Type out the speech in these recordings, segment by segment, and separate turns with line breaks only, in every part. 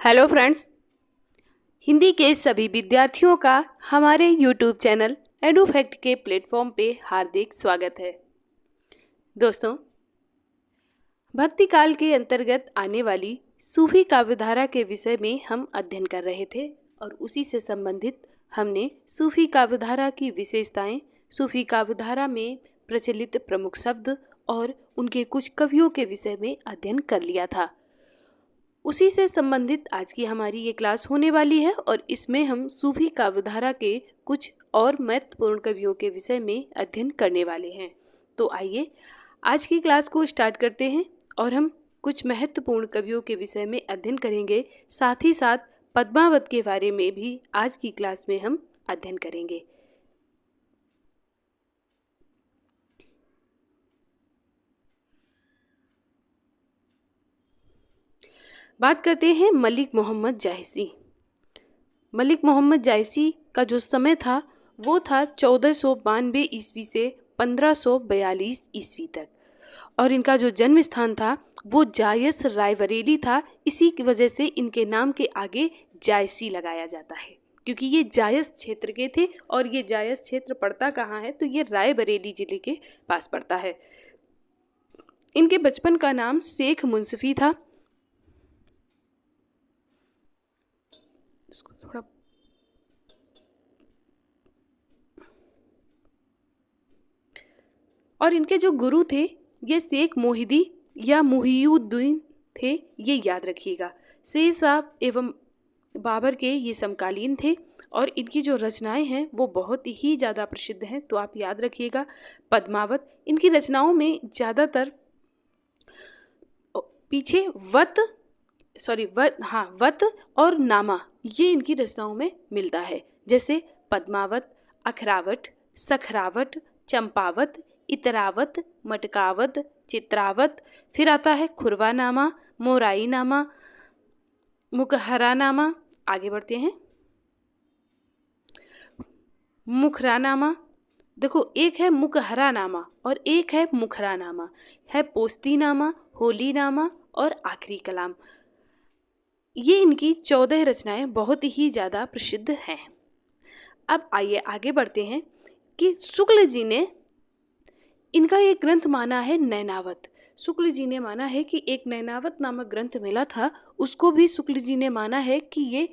Hello friends, Hindi के सभी विद्यार्थियों का हमारे यूट्यूब चैनल एडुफैक्ट के प्लेटफॉर्म पे हार्दिक स्वागत है। दोस्तों, भक्ति काल के अंतर्गत आने वाली सूफी काव्यधारा के विषय में हम अध्ययन कर रहे थे और उसी से संबंधित हमने सूफी काव्यधारा की विशेषताएं, सूफी काव्यधारा में प्रचलित प्रमुख शब्द और उनके कुछ कवियों के विषय में अध्ययन कर लिया था। उसी से संबंधित आज की हमारी ये क्लास होने वाली है और इसमें हम सूफी काव्यधारा के कुछ और महत्वपूर्ण कवियों के विषय में अध्ययन करने वाले हैं। तो आइए आज की क्लास को स्टार्ट करते हैं और हम कुछ महत्वपूर्ण कवियों के विषय में अध्ययन करेंगे। साथ ही साथ पद्मावत के बारे में भी आज की क्लास में हम अध्ययन करेंगे। बात करते हैं मलिक मोहम्मद जायसी। मलिक मोहम्मद जायसी का जो समय था वो था 1492 ईस्वी से 1542 ईस्वी तक और इनका जो जन्म स्थान था वो जायस रायबरेली था। इसी की वजह से इनके नाम के आगे जायसी लगाया जाता है क्योंकि ये जायस क्षेत्र के थे और ये जायस क्षेत्र पड़ता कहाँ है तो ये रायबरेली जिले के पास पड़ता है। इनके बचपन का नाम शेख मुंसफी था। इसको थोड़ा और इनके जो गुरु थे ये शेख मोहिदी या मुहियुद्दीन थे, ये याद रखिएगा। शेर साहब एवं बाबर के ये समकालीन थे और इनकी जो रचनाएं हैं वो बहुत ही ज़्यादा प्रसिद्ध हैं, तो आप याद रखिएगा। पद्मावत, इनकी रचनाओं में ज़्यादातर पीछे वत और नामा ये इनकी रचनाओं में मिलता है, जैसे पद्मावत, अखरावट, सखरावट, चंपावत, इतरावत, मटकावत, चित्रावत, फिर आता है खुरवानामा, मोराईनामा, मुखहरानामा। आगे बढ़ते हैं, मुखरानामा। देखो, एक है मुखहरानामा और एक है मुखरानामा, है पोस्तीनामा, होलीनामा और आखिरी कलाम। ये इनकी 14 रचनाएं बहुत ही ज़्यादा प्रसिद्ध हैं। अब आइए आगे बढ़ते हैं कि शुक्ल जी ने इनका एक ग्रंथ माना है नैनावत। शुक्ल जी ने माना है कि एक नैनावत नामक ग्रंथ मिला था, उसको भी शुक्ल जी ने माना है कि ये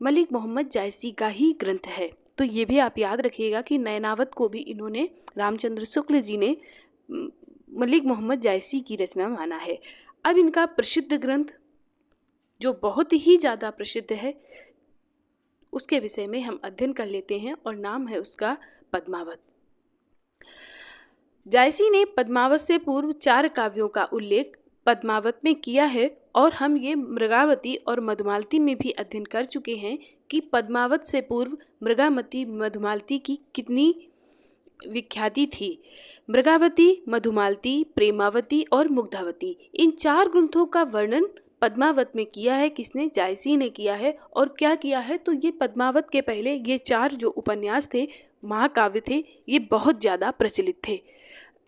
मलिक मोहम्मद जायसी का ही ग्रंथ है। तो ये भी आप याद रखिएगा कि नैनावत को भी इन्होंने, रामचंद्र शुक्ल जी ने, मलिक मोहम्मद जायसी की रचना माना है। अब इनका प्रसिद्ध ग्रंथ जो बहुत ही ज़्यादा प्रसिद्ध है उसके विषय में हम अध्ययन कर लेते हैं और नाम है उसका पद्मावत। जायसी ने पद्मावत से पूर्व 4 काव्यों का उल्लेख पद्मावत में किया है और हम ये मृगावती और मधुमालती में भी अध्ययन कर चुके हैं कि पद्मावत से पूर्व मृगावती मधुमालती की कितनी विख्याति थी। मृगावती, मधुमालती, प्रेमावती और मुग्धावती, इन 4 ग्रंथों का वर्णन पद्मावत में किया है। किसने? जायसी ने किया है। और क्या किया है तो ये पद्मावत के पहले ये 4 जो उपन्यास थे, महाकाव्य थे, ये बहुत ज़्यादा प्रचलित थे।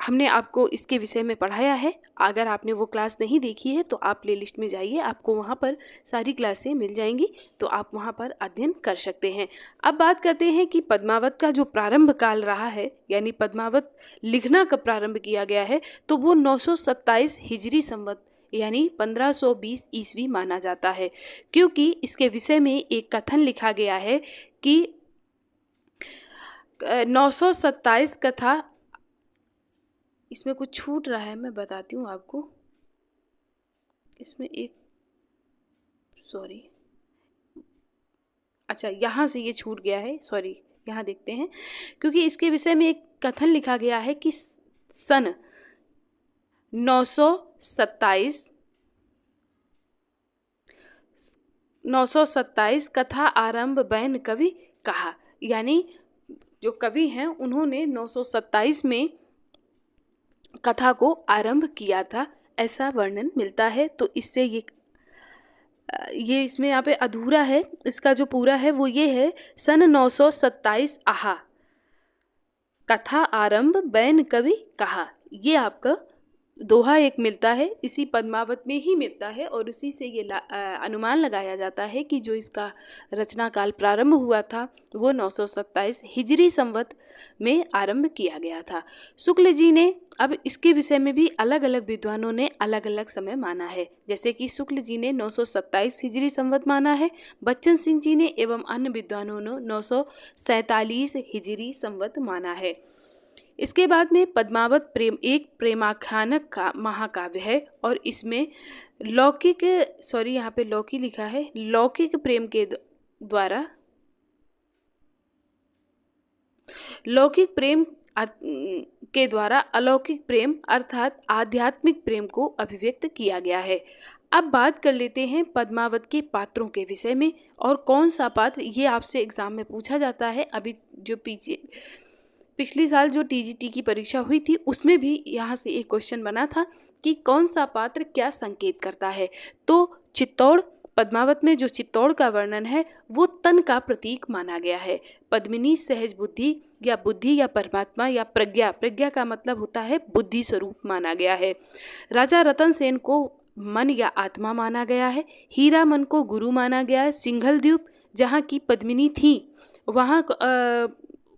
हमने आपको इसके विषय में पढ़ाया है। अगर आपने वो क्लास नहीं देखी है तो आप प्लेलिस्ट में जाइए, आपको वहाँ पर सारी क्लासें मिल जाएंगी, तो आप वहाँ पर अध्ययन कर सकते हैं। अब बात करते हैं कि पद्मावत का जो प्रारंभ काल रहा है, यानी पद्मावत लिखना कब प्रारंभ किया गया है, तो वो 927 हिजरी संवत यानी 1520 ईस्वी माना जाता है, क्योंकि इसके विषय में एक कथन लिखा गया है कि 927 कथा, इसमें कुछ छूट रहा है, मैं बताती हूँ आपको। इसमें अच्छा, यहाँ से ये छूट गया है, सॉरी, यहाँ देखते हैं, क्योंकि इसके विषय में एक कथन लिखा गया है कि सन 927 कथा आरंभ बैन कवि कहा, यानी जो कवि हैं उन्होंने 927 में कथा को आरंभ किया था, ऐसा वर्णन मिलता है। तो इससे ये इसमें यहाँ पे अधूरा है, इसका जो पूरा है वो ये है, सन 927 कथा आरंभ बैन कवि कहा। ये आपका दोहा एक मिलता है, इसी पद्मावत में ही मिलता है और उसी से ये अनुमान लगाया जाता है कि जो इसका रचना काल प्रारंभ हुआ था वो 927 हिजरी संवत में आरंभ किया गया था। शुक्ल जी ने, अब इसके विषय में भी अलग अलग विद्वानों ने अलग अलग समय माना है, जैसे कि शुक्ल जी ने 927 हिजरी संवत माना है, बच्चन सिंह जी ने एवं अन्य विद्वानों ने 947 हिजरी संवत माना है। इसके बाद में पद्मावत प्रेम एक प्रेमाख्यानक का महाकाव्य है और इसमें लौकिक, यहाँ पे लौकी लिखा है, लौकिक प्रेम के द्वारा लौकिक प्रेम के द्वारा अलौकिक प्रेम अर्थात आध्यात्मिक प्रेम को अभिव्यक्त किया गया है। अब बात कर लेते हैं पद्मावत के पात्रों के विषय में, और कौन सा पात्र, ये आपसे एग्जाम में पूछा जाता है। अभी जो पिछली साल जो टीजीटी की परीक्षा हुई थी उसमें भी यहाँ से एक क्वेश्चन बना था कि कौन सा पात्र क्या संकेत करता है। तो चित्तौड़, पद्मावत में जो चित्तौड़ का वर्णन है वो तन का प्रतीक माना गया है। पद्मिनी सहज बुद्धि या परमात्मा या प्रज्ञा, प्रज्ञा का मतलब होता है बुद्धि स्वरूप माना गया है। राजा रतन सेन को मन या आत्मा माना गया है। हीरा मन को गुरु माना गया है। सिंघल द्वीप जहाँ की पद्मिनी थी वहाँ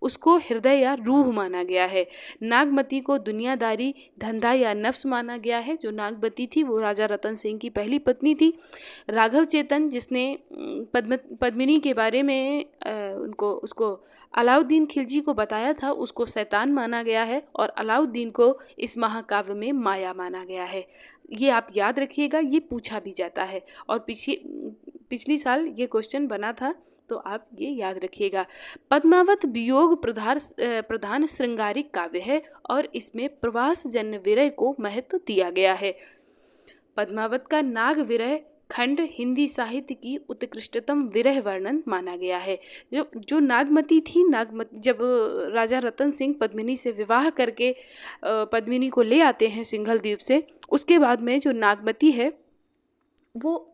उसको हृदय या रूह माना गया है। नागमती को दुनियादारी, धंधा या नफ्स माना गया है। जो नागमती थी वो राजा रतन सिंह की पहली पत्नी थी। राघव चेतन जिसने पद्मिनी के बारे में उसको अलाउद्दीन खिलजी को बताया था, उसको शैतान माना गया है और अलाउद्दीन को इस महाकाव्य में माया माना गया है। ये आप याद रखिएगा, ये पूछा भी जाता है और पिछली साल ये क्वेश्चन बना था, तो आप ये याद रखिएगा। पद्मावत वियोग प्रधान श्रृंगारिक काव्य है और इसमें प्रवास जन्य विरह को महत्व दिया गया है। पद्मावत का नाग विरह खंड हिंदी साहित्य की उत्कृष्टतम विरह वर्णन माना गया है। जो नागमती थी, जब राजा रतन सिंह पद्मिनी से विवाह करके पद्मिनी को ले आते हैं सिंघल द्वीप से, उसके बाद में जो नागमती है वो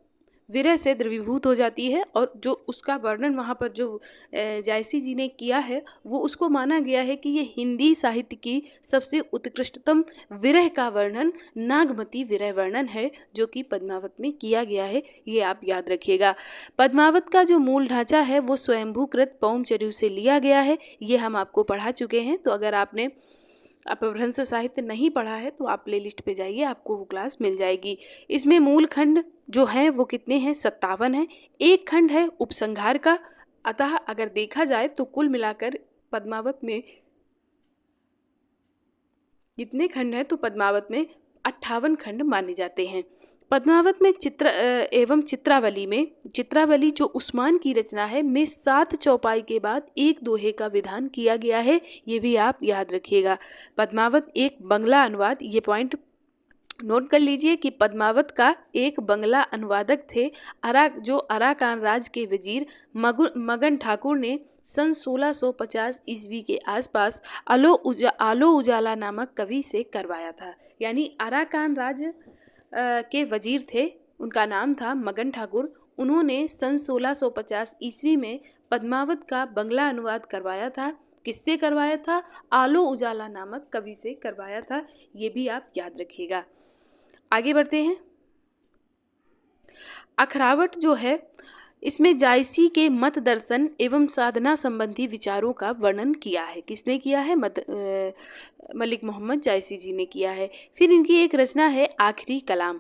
विरह से द्रवीभूत हो जाती है और जो उसका वर्णन वहाँ पर जो जायसी जी ने किया है वो उसको माना गया है कि ये हिंदी साहित्य की सबसे उत्कृष्टतम विरह का वर्णन नागमती विरह वर्णन है जो कि पद्मावत में किया गया है। ये आप याद रखिएगा। पद्मावत का जो मूल ढांचा है वो स्वयंभूकृत पौमचर्यु से लिया गया है। ये हम आपको पढ़ा चुके हैं, तो अगर आपने अपभ्रंश साहित्य नहीं पढ़ा है तो आप प्लेलिस्ट पे जाइए, आपको वो क्लास मिल जाएगी। इसमें मूल खंड जो है वो कितने हैं? 57 है। एक खंड है उपसंहार का। अतः अगर देखा जाए तो कुल मिलाकर पद्मावत में कितने खंड हैं? तो पद्मावत में 58 खंड माने जाते हैं। पद्मावत में चित्रावली जो उस्मान की रचना है में 7 चौपाई के बाद एक दोहे का विधान किया गया है। ये भी आप याद रखिएगा। पद्मावत एक बंगला अनुवाद, ये पॉइंट नोट कर लीजिए कि पद्मावत का एक बंगला अनुवादक थे जो अराकान राज के वजीर मगन ठाकुर ने सन 1650 ईस्वी के आसपास आलो उजाला नामक कवि से करवाया था। यानी अराकान राज के वजीर थे, उनका नाम था मगन ठाकुर। उन्होंने सन 1650 ईस्वी में पद्मावत का बंगला अनुवाद करवाया था। किससे करवाया था? आलो उजाला नामक कवि से करवाया था। ये भी आप याद रखिएगा। आगे बढ़ते हैं। अखरावट जो है इसमें जायसी के मत दर्शन एवं साधना संबंधी विचारों का वर्णन किया है। किसने किया है? मलिक मोहम्मद जायसी जी ने किया है। फिर इनकी एक रचना है आखिरी कलाम।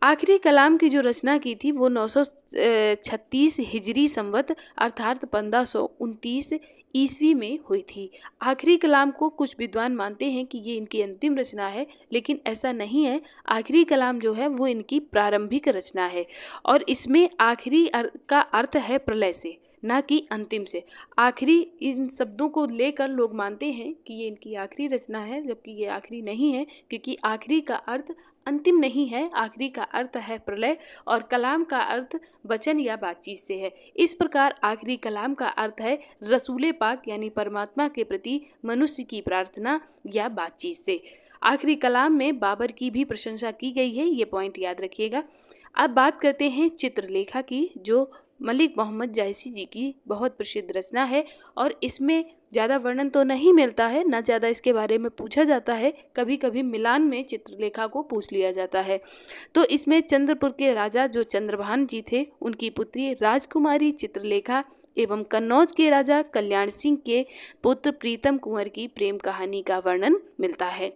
आखिरी कलाम की जो रचना की थी वो 936 हिजरी संवत अर्थात 1529 ईस्वी में हुई थी। आखिरी कलाम को कुछ विद्वान मानते हैं कि ये इनकी अंतिम रचना है, लेकिन ऐसा नहीं है। आखिरी कलाम जो है वो इनकी प्रारंभिक रचना है और इसमें आखिरी का अर्थ है प्रलय से, ना कि अंतिम से। आखिरी इन शब्दों को लेकर लोग मानते हैं कि ये इनकी आखिरी रचना है, जबकि ये आखिरी नहीं है, क्योंकि आखिरी का अर्थ अंतिम नहीं है। आखिरी का अर्थ है प्रलय और कलाम का अर्थ वचन या बातचीत से है। इस प्रकार आखिरी कलाम का अर्थ है रसूले पाक यानी परमात्मा के प्रति मनुष्य की प्रार्थना या बातचीत से। आखिरी कलाम में बाबर की भी प्रशंसा की गई है, ये पॉइंट याद रखिएगा। अब बात करते हैं चित्रलेखा की, जो मलिक मोहम्मद जायसी जी की बहुत प्रसिद्ध रचना है और इसमें ज़्यादा वर्णन तो नहीं मिलता है, ना ज़्यादा इसके बारे में पूछा जाता है। कभी कभी मिलान में चित्रलेखा को पूछ लिया जाता है। तो इसमें चंद्रपुर के राजा जो चंद्रभान जी थे, उनकी पुत्री राजकुमारी चित्रलेखा एवं कन्नौज के राजा कल्याण सिंह के पुत्र प्रीतम कुंवर की प्रेम कहानी का वर्णन मिलता है।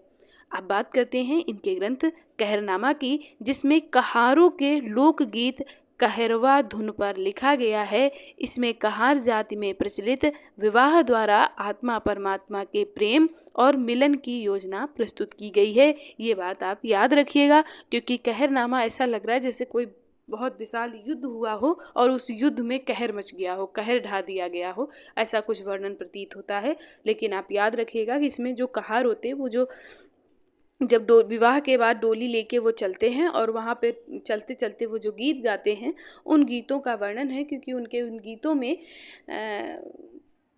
अब बात करते हैं इनके ग्रंथ कहरनामा की, जिसमें कहारों के लोकगीत कहरवा धुन पर लिखा गया है। इसमें कहार जाति में प्रचलित विवाह द्वारा आत्मा परमात्मा के प्रेम और मिलन की योजना प्रस्तुत की गई है। ये बात आप याद रखिएगा, क्योंकि कहरनामा ऐसा लग रहा है जैसे कोई बहुत विशाल युद्ध हुआ हो और उस युद्ध में कहर मच गया हो, कहर ढा दिया गया हो, ऐसा कुछ वर्णन प्रतीत होता है। लेकिन आप याद रखिएगा कि इसमें जो कहार होते हैं वो जो जब विवाह के बाद डोली लेके वो चलते हैं और वहाँ पे चलते चलते वो जो गीत गाते हैं, उन गीतों का वर्णन है, क्योंकि उन गीतों में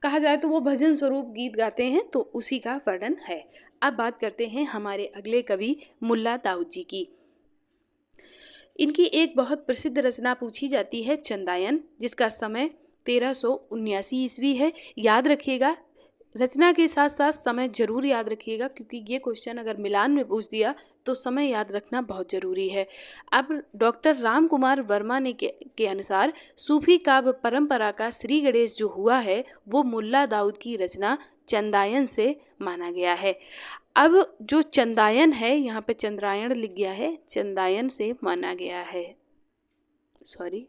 कहा जाए तो वो भजन स्वरूप गीत गाते हैं, तो उसी का वर्णन है। अब बात करते हैं हमारे अगले कवि मुल्ला दाऊद जी की। इनकी एक बहुत प्रसिद्ध रचना पूछी जाती है चंदायन, जिसका समय 1379 ईस्वी है। याद रखिएगा, रचना के साथ साथ समय जरूर याद रखिएगा, क्योंकि ये क्वेश्चन अगर मिलान में पूछ दिया तो समय याद रखना बहुत ज़रूरी है। अब डॉक्टर राम कुमार वर्मा ने के अनुसार सूफी काव्य परंपरा का श्री गणेश जो हुआ है वो मुल्ला दाऊद की रचना चंदायन से माना गया है। अब जो चंदायन है, यहाँ पे चंद्रायण लिख गया है, चंदायन से माना गया है, सॉरी।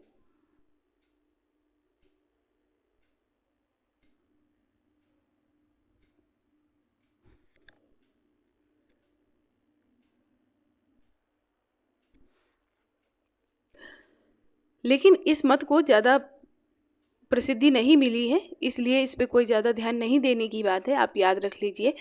लेकिन इस मत को ज़्यादा प्रसिद्धि नहीं मिली है, इसलिए इस पे कोई ज़्यादा ध्यान नहीं देने की बात है, आप याद रख लीजिए।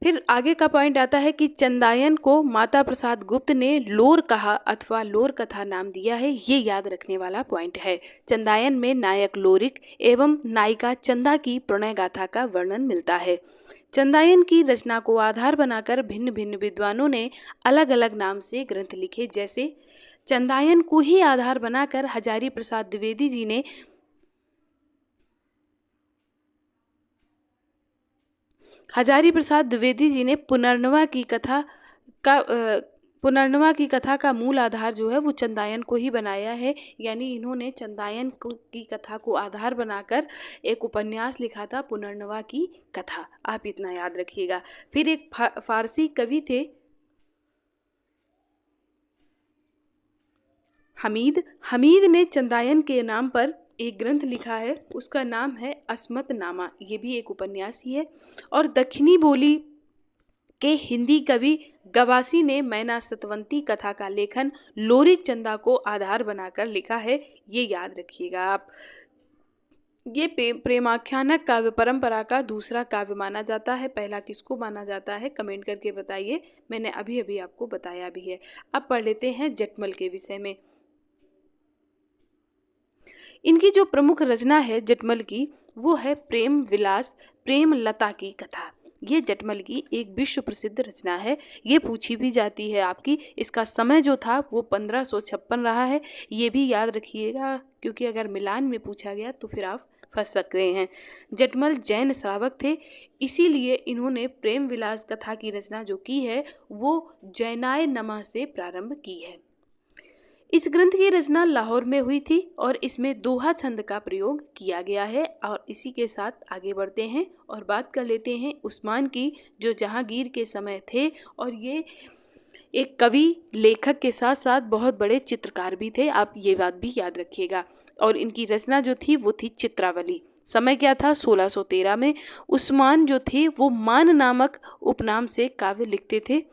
फिर आगे का पॉइंट आता है कि चंदायन को माता प्रसाद गुप्त ने लोर कहा अथवा लोर कथा नाम दिया है। ये याद रखने वाला पॉइंट है। चंदायन में नायक लोरिक एवं नायिका चंदा की प्रणय गाथा का वर्णन मिलता है। चंदायन की रचना को आधार बनाकर भिन्न भिन्न विद्वानों ने अलग अलग नाम से ग्रंथ लिखे। जैसे चंदायन को ही आधार बनाकर हजारी प्रसाद द्विवेदी जी ने पुनर्नवा की कथा का मूल आधार जो है वो चंदायन को ही बनाया है। यानी इन्होंने चंदायन की कथा को आधार बनाकर एक उपन्यास लिखा था, पुनर्नवा की कथा। आप इतना याद रखिएगा। फिर एक फारसी कवि थे हमीद ने चंदायन के नाम पर एक ग्रंथ लिखा है, उसका नाम है अस्मत नामा। ये भी एक उपन्यास ही है। और दक्षिणी बोली के हिंदी कवि गवासी ने मैना सतवंती कथा का लेखन लोरिक चंदा को आधार बनाकर लिखा है। ये याद रखिएगा आप। ये प्रेमाख्यानक काव्य परंपरा का दूसरा काव्य माना जाता है। पहला किसको माना जाता है कमेंट करके बताइए, मैंने अभी अभी आपको बताया भी है। अब पढ़ लेते हैं जटमल के विषय में। इनकी जो प्रमुख रचना है जटमल की, वो है प्रेम विलास प्रेम लता की कथा। ये जटमल की एक विश्व प्रसिद्ध रचना है। ये पूछी भी जाती है आपकी। इसका समय जो था वो 1556 रहा है। ये भी याद रखिएगा, क्योंकि अगर मिलान में पूछा गया तो फिर आप फंस सकते हैं। जटमल जैन श्रावक थे, इसीलिए इन्होंने प्रेम विलास कथा की रचना जो की है वो जैनाय नमः से प्रारंभ की है। इस ग्रंथ की रचना लाहौर में हुई थी और इसमें दोहा छंद का प्रयोग किया गया है। और इसी के साथ आगे बढ़ते हैं और बात कर लेते हैं उस्मान की, जो जहांगीर के समय थे और ये एक कवि लेखक के साथ साथ बहुत बड़े चित्रकार भी थे। आप ये बात भी याद रखिएगा। और इनकी रचना जो थी वो थी चित्रावली। समय क्या था 1613 में। उस्मान जो थे वो मान नामक उपनाम से काव्य लिखते थे।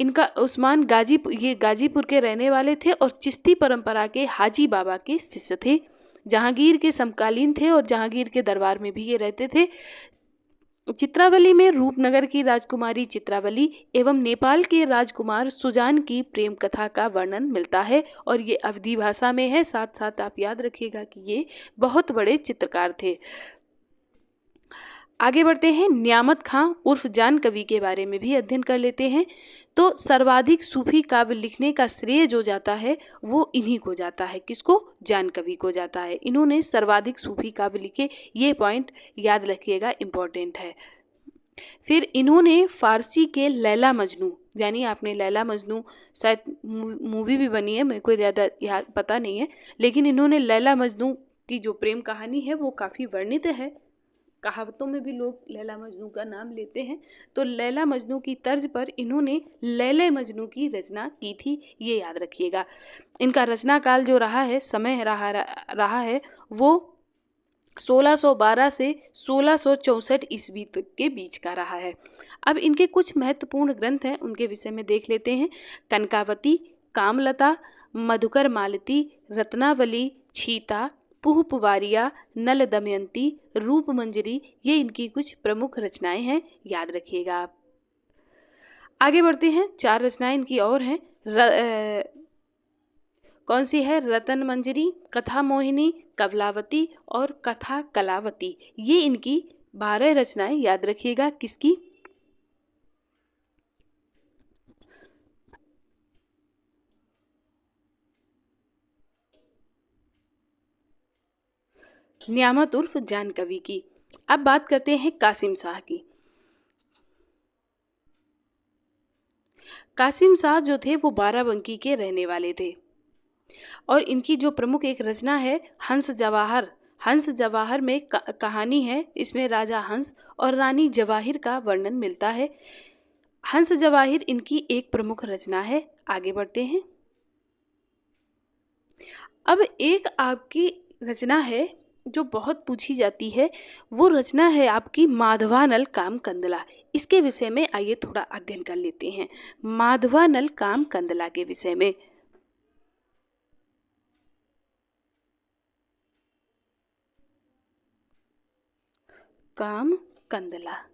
इनका उस्मान गाजीपुर के रहने वाले थे और चिश्ती परंपरा के हाजी बाबा के शिष्य थे। जहांगीर के समकालीन थे और जहांगीर के दरबार में भी ये रहते थे। चित्रावली में रूपनगर की राजकुमारी चित्रावली एवं नेपाल के राजकुमार सुजान की प्रेम कथा का वर्णन मिलता है और ये अवधी भाषा में है। साथ साथ आप याद रखिएगा कि ये बहुत बड़े चित्रकार थे। आगे बढ़ते हैं, न्यामत खां उर्फ जान कवि के बारे में भी अध्ययन कर लेते हैं। तो सर्वाधिक सूफी काव्य लिखने का श्रेय जो जाता है वो इन्हीं को जाता है। किसको? जान कवि को जाता है। इन्होंने सर्वाधिक सूफी काव्य लिखे, ये पॉइंट याद रखिएगा, इम्पोर्टेंट है। फिर इन्होंने फारसी के लैला मजनू, यानी आपने लैला मजनू, शायद मूवी भी बनी है, मेरे को ज़्यादा याद पता नहीं है, लेकिन इन्होंने लैला मजनू की जो प्रेम कहानी है वो काफ़ी वर्णित है। कहावतों में भी लोग लैला मजनू का नाम लेते हैं। तो लैला मजनू की तर्ज पर इन्होंने लैले मजनू की रचना की थी, ये याद रखिएगा। इनका रचना काल जो रहा है, समय रहा है वो 1612 से 1664 ईस्वी तक के बीच का रहा है। अब इनके कुछ महत्वपूर्ण ग्रंथ हैं, उनके विषय में देख लेते हैं। कनकावती, कामलता, मधुकर मालती, रत्नावली, छीता, पुहपुवारिया, नल दमयंती, रूप मंजरी, ये इनकी कुछ प्रमुख रचनाएं हैं, याद रखिएगा आप। आगे बढ़ते हैं, 4 रचनाएं इनकी और हैं। कौन सी है? रतन मंजरी, कथा मोहिनी, कवलावती और कथा कलावती, ये इनकी 12 रचनाएं, याद रखिएगा। किसकी? न्यामत उर्फ जान कवि की। अब बात करते हैं कासिम शाह की। कासिम शाह जो थे वो बाराबंकी के रहने वाले थे और इनकी जो प्रमुख एक रचना है हंस जवाहर। हंस जवाहर में कहानी है, इसमें राजा हंस और रानी जवाहिर का वर्णन मिलता है। हंस जवाहिर इनकी एक प्रमुख रचना है। आगे बढ़ते हैं। अब एक आपकी रचना है जो बहुत पूछी जाती है, वो रचना है आपकी माधवानल काम कंदला। इसके विषय में आइए थोड़ा अध्ययन कर लेते हैं, माधवानल काम कंदला के विषय में। काम कंदला,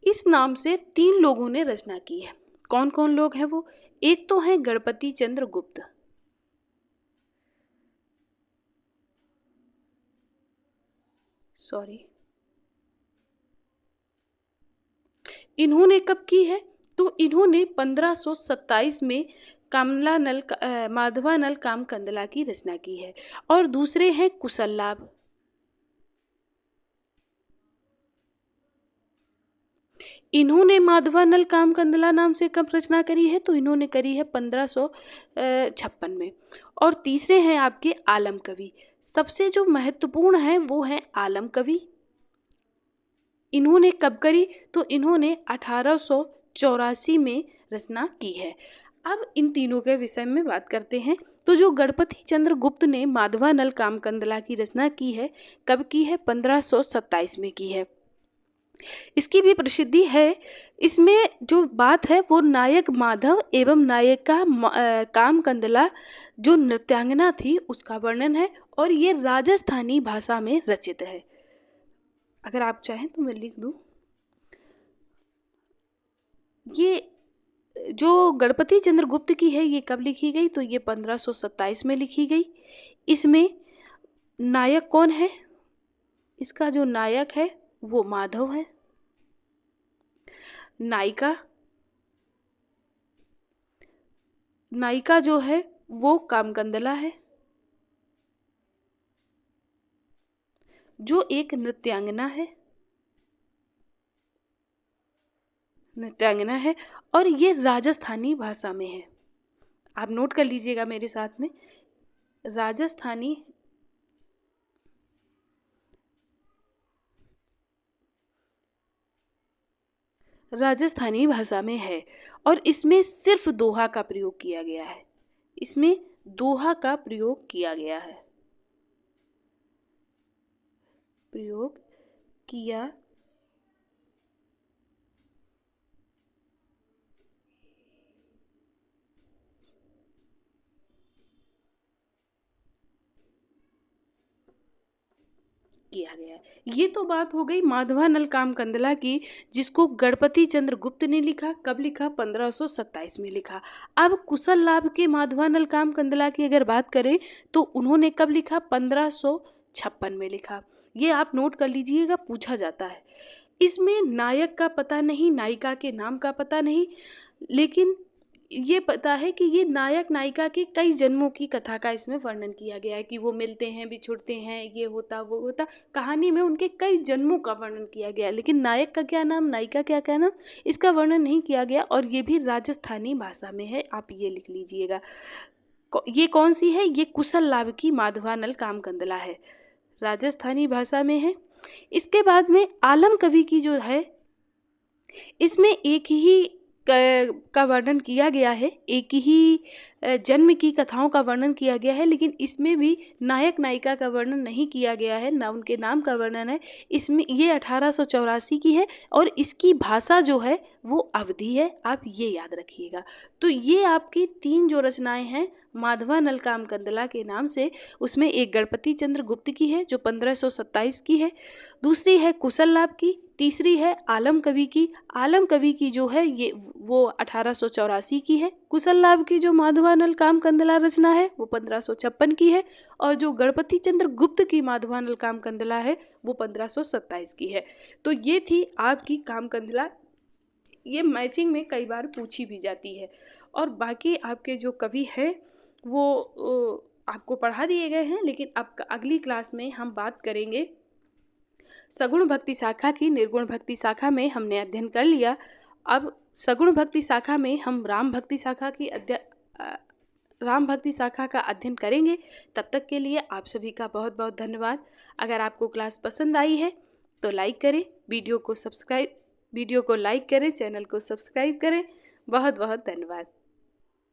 इस नाम से 3 लोगों ने रचना की है। कौन कौन लोग हैं वो? एक तो है गणपति चंद्र गुप्त, सॉरी, इन्होंने कब की है? तो इन्होंने 1527 में माधवानल काम कंदला की रचना की है। और दूसरे हैं कुशल लाभ, इन्होंने माधवानल काम कंदला नाम से कब रचना करी है? तो इन्होंने करी है 1556 में। और तीसरे हैं आपके आलम कवि। सबसे जो महत्वपूर्ण है वो है आलम कवि। इन्होंने कब करी? तो इन्होंने 1884 में रचना की है। अब इन तीनों के विषय में बात करते हैं। तो जो गणपति चंद्र गुप्त ने माधवानल काम कंदला की रचना की है, कब की है? 1527 में की है। इसकी भी प्रसिद्धि है। इसमें जो बात है वो नायक माधव एवं नायिका काम कंदला जो नृत्यांगना थी उसका वर्णन है, और ये राजस्थानी भाषा में रचित है। अगर आप चाहें तो मैं लिख दूं। ये जो गणपति चंद्र गुप्त की है ये कब लिखी गई? तो ये 1527 में लिखी गई। इसमें नायक कौन है? इसका जो नायक है वो माधव है। नायिका जो है वो कामकंदला है, जो एक नृत्यांगना है और ये राजस्थानी भाषा में है। आप नोट कर लीजिएगा मेरे साथ में, राजस्थानी भाषा में है। और इसमें सिर्फ दोहा का प्रयोग किया गया है। इसमें दोहा का प्रयोग किया गया है, प्रयोग किया किया गया है। ये तो बात हो गई माधवानल काम कंदला की, जिसको गणपति चंद्र गुप्त ने लिखा। कब लिखा? 1527 में लिखा। अब कुशल लाभ के माधवानल काम कंदला की अगर बात करें तो उन्होंने कब लिखा? 1556 में लिखा। ये आप नोट कर लीजिएगा, पूछा जाता है। इसमें नायक का पता नहीं, नायिका के नाम का पता नहीं, लेकिन ये पता है कि ये नायक नायिका के कई जन्मों की कथा का इसमें वर्णन किया गया है कि वो मिलते हैं, बिछुड़ते हैं, ये होता वो होता। कहानी में उनके कई जन्मों का वर्णन किया गया है, लेकिन नायक का क्या नाम, नायिका का क्या नाम, इसका वर्णन नहीं किया गया। और ये भी राजस्थानी भाषा में है, आप ये लिख लीजिएगा। ये कौन सी है, ये कुशल लाभ की माधवानल कामकंदला है, राजस्थानी भाषा में है। इसके बाद में आलम कवि की जो है, इसमें एक ही का वर्णन किया गया है, एक ही जन्म की कथाओं का वर्णन किया गया है, लेकिन इसमें भी नायक नायिका का वर्णन नहीं किया गया है, ना उनके नाम का वर्णन है। इसमें ये 1884 की है और इसकी भाषा जो है वो अवधी है, आप ये याद रखिएगा। तो ये आपकी 3 जो रचनाएं हैं माधवानल कामकंदला के नाम से, उसमें एक गणपति चंद्र गुप्त की है जो 1527 की है, दूसरी है कुशल लाभ की, तीसरी है आलम कवि की। आलम कवि की जो है ये वो 1884 की है। कुशल लाभ की जो माधवानल कामकंदला रचना है वो 1556 की है, और जो गणपति चंद्र गुप्त की माधवानल कामकंदला है वो 1527 की है। तो ये थी आपकी कामकंदला। ये मैचिंग में कई बार पूछी भी जाती है। और बाकी आपके जो कवि हैं वो आपको पढ़ा दिए गए हैं, लेकिन अब अगली क्लास में हम बात करेंगे सगुण भक्ति शाखा की। निर्गुण भक्ति शाखा में हमने अध्ययन कर लिया, अब सगुण भक्ति शाखा में हम राम भक्ति शाखा का अध्ययन करेंगे। तब तक के लिए आप सभी का बहुत बहुत धन्यवाद। अगर आपको क्लास पसंद आई है तो लाइक करें, वीडियो को लाइक करें, चैनल को सब्सक्राइब करें। बहुत बहुत धन्यवाद।